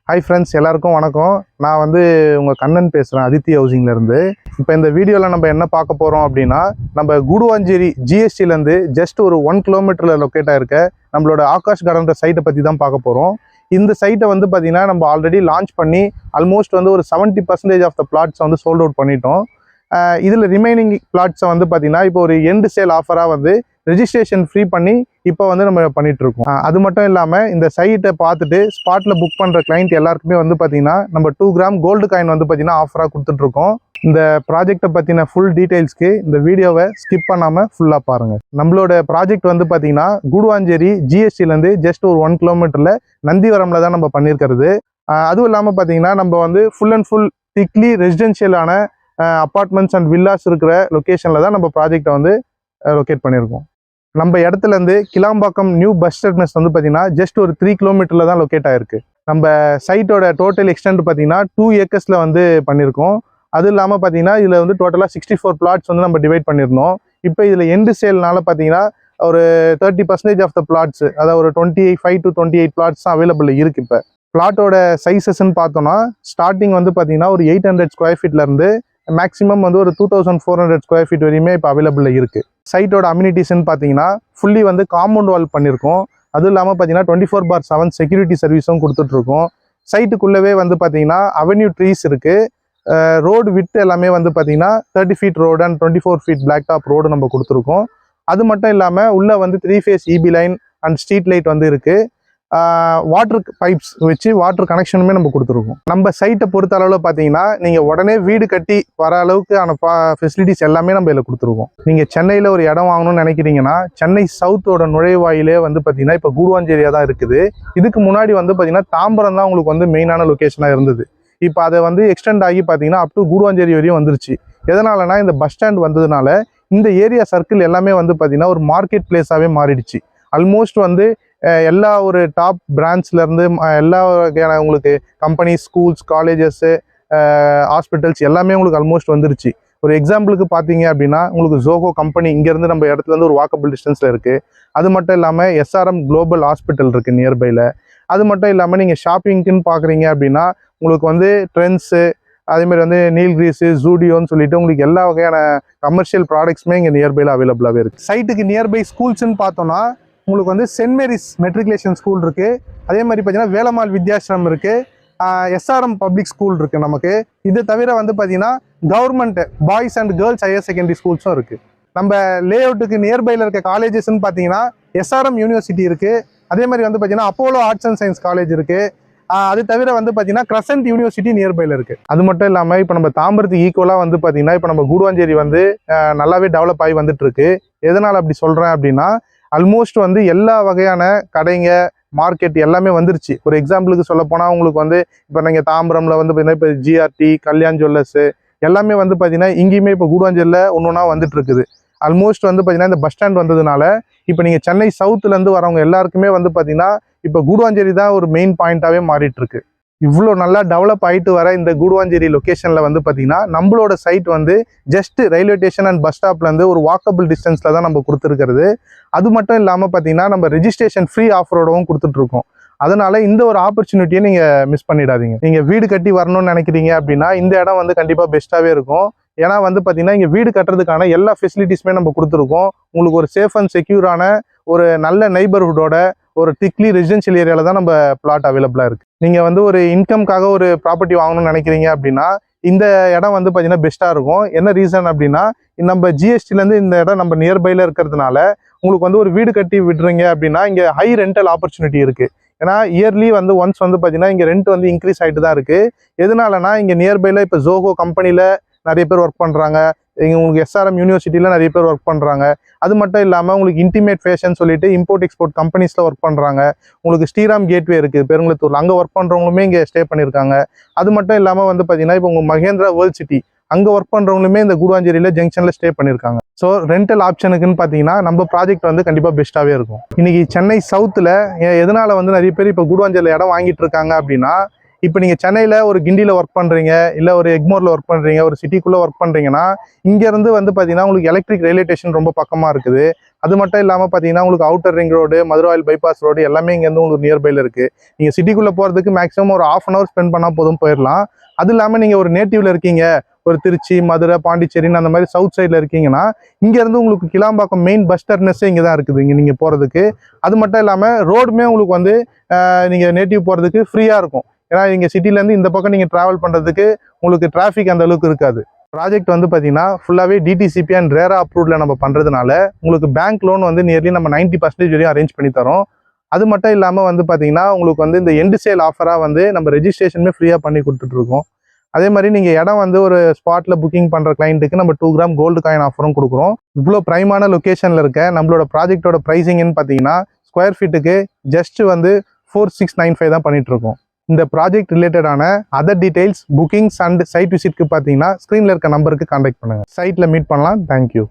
Hi friends, எல்லாருக்கும் வணக்கம். நான் உங்கள் கண்ணன் பேசுகிறேன், அதித்தி ஹவுசிங்லேருந்து. இப்போ இந்த வீடியோவில் நம்ம என்ன பார்க்க போகிறோம் அப்படின்னா, நம்ம கூடுவாஞ்சேரி ஜிஎஸ்டிலேருந்து ஜஸ்ட் ஒரு 1 கிலோமீட்டரில் லொக்கேட் ஆகிருக்க நம்மளோட ஆகாஷ் கார்டன்ற சைட்டை பற்றி தான் பார்க்க போகிறோம். இந்த சைட்டை பார்த்தீங்கன்னா நம்ம ஆல்ரெடி லான்ச் பண்ணி ஆல்மோஸ்ட் ஒரு 70% of the flats sold out பண்ணிட்டோம். இதில் ரிமைனிங் பிளாட்ஸை பார்த்தீங்கன்னா இப்போ ஒரு எண்டு சேல் ஆஃபராக ரெஜிஸ்ட்ரேஷன் ஃப்ரீ பண்ணி இப்போ நம்ம பண்ணிகிட்ருக்கோம். அது மட்டும் இல்லாமல் இந்த சைட்டை பார்த்துட்டு ஸ்பாட்டில் புக் பண்ணுற கிளைண்ட் எல்லாருக்குமே பார்த்தீங்கன்னா நம்ம 2 கிராம் கோல்டு காயின் பார்த்தீங்கன்னா ஆஃபராக கொடுத்துட்ருக்கோம். இந்த ப்ராஜெக்டை பற்றின ஃபுல் டீட்டெயில்ஸ்க்கு இந்த வீடியோவை ஸ்கிப் பண்ணாமல் ஃபுல்லாக பாருங்கள். நம்மளோட ப்ராஜெக்ட் பார்த்தீங்கன்னா கூடுவாஞ்சேரி ஜிஎஸ்டிலேருந்து ஜஸ்ட் ஒரு 1 கிலோமீட்டரில் நந்திவரமில் தான் நம்ம பண்ணியிருக்கிறது. அதுவும் இல்லாமல் பார்த்தீங்கன்னா நம்ம ஃபுல் அண்ட் ஃபுல் திக்லி ரெசிடென்ஷியலான அப்பார்ட்மெண்ட்ஸ் அண்ட் வில்லாஸ் இருக்கிற லொக்கேஷனில் தான் நம்ம ப்ராஜெக்டை லொக்கேட் பண்ணியிருக்கோம். நம்ம இடத்துலேருந்து கிளாம்பாக்கம் நியூ பஸ் டெர்மினஸ் பார்த்தீங்கன்னா ஜஸ்ட் ஒரு 3 கிலோமீட்டரில் தான் லொக்கேட் ஆகிருக்கு. நம்ம சைட்டோட டோட்டல் எக்ஸ்டென்ட் பார்த்தீங்கன்னா 2 ஏக்கர்ஸில் பண்ணியிருக்கோம். அது இல்லாமல் பார்த்தீங்கன்னா இதில் டோட்டலாக 64 பிளாட்ஸ் நம்ம டிவைட் பண்ணியிருந்தோம். இப்போ இதில் எண்டு சேல்னால பார்த்தீங்கன்னா ஒரு 30% ஆஃப் த பிளாட்ஸ், அதாவது ஒரு 25 to 28 பிளாட்ஸ் தான் அவைலபிள் இருக்குது. இப்போ பிளாட்டோட சைஸஸ்ன்னு பார்த்தோன்னா ஸ்டார்டிங் பார்த்தீங்கன்னா ஒரு 800 ஸ்கொயர் ஃபீட்லேருந்து மேக்ஸிமம் ஒரு 2400 ஸ்கொயர் ஃபீட் வரையுமே இப்போ அவைலபிளில் இருக்குது. சைட்டோட அம்யூனிட்டிஸ்ன்னு பார்த்தீங்கன்னா ஃபுல்லி காம்பவுண்ட் வால் பண்ணியிருக்கோம். அதுவும் இல்லாமல் பார்த்தீங்கன்னா 24/7 செக்யூரிட்டி சர்வீஸும் கொடுத்துட்ருக்கோம். சைட்டுக்குள்ளவே பார்த்தீங்கன்னா அவென்யூ ட்ரீஸ் இருக்குது. ரோடு விட்டு எல்லாமே பார்த்தீங்கன்னா 30 feet road and 24 feet black top road நம்ம கொடுத்துருக்கோம். அது மட்டும் இல்லாமல் உள்ளே 3 phase EB line and street light இருக்குது. வாட்டர் பைப்ஸ் வச்சு வாட்டர் கனெக்ஷனுமே நம்ம கொடுத்துருக்கோம். நம்ம சைட்டை பொறுத்த அளவில் பார்த்தீங்கன்னா நீங்கள் உடனே வீடு கட்டி வர அளவுக்கு ஃபெசிலிட்டிஸ் எல்லாமே நம்ம இதில் கொடுத்துருக்கோம். நீங்கள் சென்னையில் ஒரு இடம் வாங்கணும்னு நினைக்கிறீங்கன்னா சென்னை சவுத்தோட நுழைவாயிலே பார்த்தீங்கன்னா இப்போ கூடுவாஞ்சேரியா தான் இருக்குது. இதுக்கு முன்னாடி பார்த்தீங்கன்னா தாம்பரம் தான் உங்களுக்கு மெயினான லொக்கேஷனாக இருந்தது. இப்போ அதை எக்ஸ்டெண்ட் ஆகி பார்த்தீங்கன்னா அப் டு கூடுவாஞ்சேரி வரையும் வந்துருச்சு. எதனாலனா இந்த பஸ் ஸ்டாண்ட் வந்ததுனால இந்த ஏரியா சர்க்கிள் எல்லாமே பார்த்தீங்கன்னா ஒரு மார்க்கெட் பிளேஸாகவே மாறிடுச்சு. ஆல்மோஸ்ட் எல்லா ஒரு டாப் பிரான்ச்லேருந்து எல்லா வகையான உங்களுக்கு கம்பெனிஸ், ஸ்கூல்ஸ், காலேஜஸ்ஸு, ஹாஸ்பிட்டல்ஸ் எல்லாமே உங்களுக்கு ஆல்மோஸ்ட் வந்துருச்சு. ஒரு எக்ஸாம்பிளுக்கு பார்த்தீங்க அப்படின்னா உங்களுக்கு ஜோகோ கம்பெனி இங்கேருந்து நம்ம இடத்துலேருந்து ஒரு வாக்கபிள் டிஸ்டன்ஸில் இருக்குது. அது மட்டும் இல்லாமல் எஸ்ஆர்எம் குளோபல் ஹாஸ்பிட்டல் இருக்குது நியர்பையில். அது மட்டும் இல்லாமல் நீங்கள் ஷாப்பிங்க்குன்னு பார்க்குறீங்க அப்படின்னா உங்களுக்கு ட்ரெண்ட்ஸு, அதேமாதிரி நீல்கிரீஸு, ஜூடியோன்னு சொல்லிட்டு உங்களுக்கு எல்லா வகையான கமர்ஷியல் ப்ராடக்ட்ஸுமே இங்கே நியர்பையில் அவைலபிளாகவே இருக்குது. சைட்டுக்கு நியர்பை ஸ்கூல்ஸ்ன்னு பார்த்தோன்னா உங்களுக்கு சென்ட் மேரிஸ் மெட்ரிகுலேஷன் ஸ்கூல் இருக்குது. அதே மாதிரி பார்த்தீங்கன்னா வேலம்மாள் வித்யாசிரம் இருக்குது. எஸ்ஆர்எம் பப்ளிக் ஸ்கூல் இருக்குது நமக்கு. இது தவிர பார்த்தீங்கன்னா government boys and girls higher secondary ஸ்கூல்ஸும் இருக்குது. நம்ம லே அவுட்டுக்கு நியர்பையில் இருக்க காலேஜஸ்ன்னு பார்த்தீங்கன்னா எஸ்ஆர்எம் யூனிவர்சிட்டி இருக்குது. அதே மாதிரி பார்த்தீங்கன்னா Apollo arts and science college இருக்குது. அது தவிர பார்த்தீங்கன்னா கிரசன்ட் யூனிவர்சிட்டி நியர்பையில் இருக்குது. அது மட்டும் இல்லாமல் இப்போ நம்ம தாம்பரத்துக்கு ஈக்குவலாக பார்த்தீங்கன்னா இப்போ நம்ம கூடுவாஞ்சேரி நல்லாவே டெவலப் ஆகி வந்துட்டு இருக்கு. எதனால் அப்படி சொல்கிறேன் அப்படின்னா ஆல்மோஸ்ட் எல்லா வகையான கடைங்க, மார்க்கெட் எல்லாமே வந்துருச்சு. ஒரு எக்ஸாம்பிளுக்கு சொல்ல போனால் உங்களுக்கு இப்போ நீங்கள் தாம்பரமில் பார்த்தீங்கன்னா இப்போ ஜிஆர்டி, கல்யாண் ஜுவல்லர்ஸு எல்லாமே பார்த்தீங்கன்னா இங்கேயுமே இப்போ கூடுவாஞ்சேரியில் ஒன்றா வந்துட்டு இருக்குது. ஆல்மோஸ்ட் பார்த்தீங்கன்னா இந்த பஸ் ஸ்டாண்ட் வந்ததுனால இப்போ நீங்கள் சென்னை சவுத்துலேருந்து வரவங்க எல்லாருக்குமே பார்த்தீங்கன்னா இப்போ கூடுவாஞ்சேரி தான் ஒரு மெயின் பாயிண்ட்டாகவே மாறிட்டு இருக்கு. இவ்வளோ நல்லா டெவலப் ஆகிட்டு வர இந்த கூடுவாஞ்சேரி லொக்கேஷனில் பார்த்தீங்கன்னா நம்மளோட site just railway station and bus ஸ்டாப்லேருந்து ஒரு வாக்கபிள் டிஸ்டன்ஸில் தான் நம்ம கொடுத்துருக்கிறது. அது மட்டும் இல்லாமல் பார்த்தீங்கன்னா நம்ம ரெஜிஸ்ட்ரேஷன் ஃப்ரீ ஆஃபரோடவும் கொடுத்துட்ருக்கோம். அதனால இந்த ஒரு ஆப்பர்ச்சுனிட்டியை நீங்கள் மிஸ் பண்ணிடாதீங்க. நீங்கள் வீடு கட்டி வரணும்னு நினைக்கிறீங்க அப்படின்னா இந்த இடம் கண்டிப்பாக பெஸ்ட்டாகவே இருக்கும். ஏன்னா பார்த்தீங்கன்னா இங்கே வீடு கட்டுறதுக்கான எல்லா ஃபெசிலிட்டிஸுமே நம்ம கொடுத்துருக்கோம். உங்களுக்கு ஒரு சேஃப் அண்ட் செக்யூரான ஒரு நல்ல நெய்பர்ஹுட்டோட ஒரு திக்லி ரெசிடென்ஷியல் ஏரியாவில் தான் நம்ம பிளாட் அவைலபிளாக இருக்குது. நீங்கள் ஒரு இன்கம்காக ஒரு ப்ராப்பர்ட்டி வாங்கணும்னு நினைக்கிறீங்க அப்படின்னா இந்த இடம் பார்த்தீங்கன்னா பெஸ்ட்டாக இருக்கும். என்ன ரீசன் அப்படின்னா நம்ம ஜிஎஸ்டிலேருந்து இந்த இடம் நம்ம நியர்பையில் இருக்கிறதுனால உங்களுக்கு ஒரு வீடு கட்டி விடுறீங்க அப்படின்னா இங்கே ஹை ரெண்டல் ஆப்பர்ச்சுனிட்டி இருக்குது. ஏன்னா இயர்லி ஒன்ஸ் பார்த்தீங்கன்னா இங்கே ரெண்ட் இன்க்ரீஸ் ஆகிட்டு தான் இருக்குது. எதனாலனா இங்கே நியர்பையில் இப்போ ஜோகோ கம்பெனியில் நிறைய பேர் ஒர்க் பண்ணுறாங்க. இங்கே உங்களுக்கு எஸ்ஆர்எம் யூனிவர்சிட்டியில் நிறைய பேர் ஒர்க் பண்ணுறாங்க. அது மட்டும் இல்லாமல் உங்களுக்கு இன்டிமேட் ஃபேஷன் சொல்லிட்டு இம்போர்ட் எக்ஸ்போர்ட் கம்பெனிஸில் ஒர்க் பண்ணுறாங்க. உங்களுக்கு ஸ்ரீராம் கேட்வே இருக்குது பெருங்குளத்தூரில், அங்கே ஒர்க் பண்ணுறவங்களுமே இங்கே ஸ்டே பண்ணியிருக்காங்க. அது மட்டும் இல்லாமல் பார்த்தீங்கன்னா இப்போ உங்கள் மகேந்திரா வேர்ல்ட் சிட்டி அங்கே ஒர்க் பண்ணுறவங்களுமே இந்த கூடுவாஞ்சேரியில் ஜங்ஷனில் ஸ்டே பண்ணியிருக்காங்க. ஸோ ரெண்டல் ஆப்ஷனுக்குன்னு பார்த்தீங்கன்னா நம்ம ப்ராஜெக்ட் கண்டிப்பாக பெஸ்ட்டாகவே இருக்கும். இன்றைக்கி சென்னை சவுத்தில் எதனால் நிறைய பேர் இப்போ கூடுவாஞ்சேரியில் இடம் வாங்கிட்டு இருக்காங்க அப்படின்னா இப்போ நீங்கள் சென்னையில் ஒரு கிண்டியில் ஒர்க் பண்ணுறீங்க, இல்லை ஒரு எக்மோரில் ஒர்க் பண்ணுறீங்க, ஒரு சிட்டிக்குள்ளே ஒர்க் பண்ணுறீங்கன்னா இங்கேருந்து பார்த்தீங்கன்னா உங்களுக்கு எலக்ட்ரிக் ரயில்வே ஸ்டேஷன் ரொம்ப பக்கமாக இருக்குது. அது மட்டும் இல்லாமல் பார்த்தீங்கன்னா உங்களுக்கு outer ring road, Maduravoyal bypass road எல்லாமே இங்கேருந்து உங்களுக்கு நியர்பையில் இருக்குது. நீங்கள் சிட்டிக்குள்ளே போகிறதுக்கு மேக்ஸிமம் ஒரு 1/2 hour ஸ்பெண்ட் பண்ணால் போதும், போயிடலாம். அது இல்லாமல் நீங்கள் ஒரு நேட்டிவ்ல இருக்கீங்க, ஒரு திருச்சி, மதுரை, பாண்டிச்சேரின்னு அந்த மாதிரி சவுத் சைடில் இருக்கீங்கன்னா இங்கேருந்து உங்களுக்கு கிளாம்பாக்கம் மெயின் பஸ் டெர்மினஸே இங்கே தான் இருக்குது இங்கே நீங்கள் போகிறதுக்கு. அது மட்டும் இல்லாமல் ரோடுமே உங்களுக்கு வந்து நீங்கள் நேட்டிவ் போகிறதுக்கு ஃப்ரீயாக இருக்கும். ஏன்னா இங்கே சிட்டிலேருந்து இந்த பக்கம் நீங்கள் ட்ராவல் பண்ணுறதுக்கு உங்களுக்கு டிராஃபிக் அந்த அளவுக்கு இருக்காது. ப்ராஜெக்ட் வந்து பார்த்தீங்கன்னா ஃபுல்லாகவே டிடிசிபி அண்ட் ரேரா அப்ரூவ்டில் நம்ம பண்ணுறதுனால உங்களுக்கு பேங்க் லோன் வந்து நியர்லி நம்ம 90% வரையும் அரேஞ்ச் பண்ணி தரோம். அது மட்டும் இல்லாமல் வந்து பார்த்தீங்கன்னா உங்களுக்கு வந்து இந்த எண்டு சேல் ஆஃபராக வந்து நம்ம ரெஜிஸ்ட்ரேஷனுமே ஃப்ரீயாக பண்ணி கொடுத்துட்ருக்கோம். அதே மாதிரி நீங்கள் இடம் வந்து ஒரு ஸ்பாட்டில் புக்கிங் பண்ணுற கிளைண்ட்டுக்கு நம்ம 2 கிராம் கோல்டு காயின் ஆஃபரும் கொடுக்குறோம். இவ்வளோ ப்ரைமான லொக்கேஷனில் இருக்க நம்மளோட ப்ராஜெக்டோட ப்ரைஸிங்னு பார்த்தீங்கன்னா ஸ்கொயர் ஃபீட்டுக்கு ஜஸ்ட் வந்து 4695 தான் பண்ணிகிட்ருக்கோம். இந்த ப்ராஜெக்ட் ரிலேட்டடான other details, bookings and site விசிட்க்கு பார்த்தீங்கன்னா ஸ்க்ரீனில் இருக்க நம்பருக்கு கான்டாக்ட் பண்ணுங்கள். சைட்டில் மீட் பண்ணலாம். தேங்க்யூ.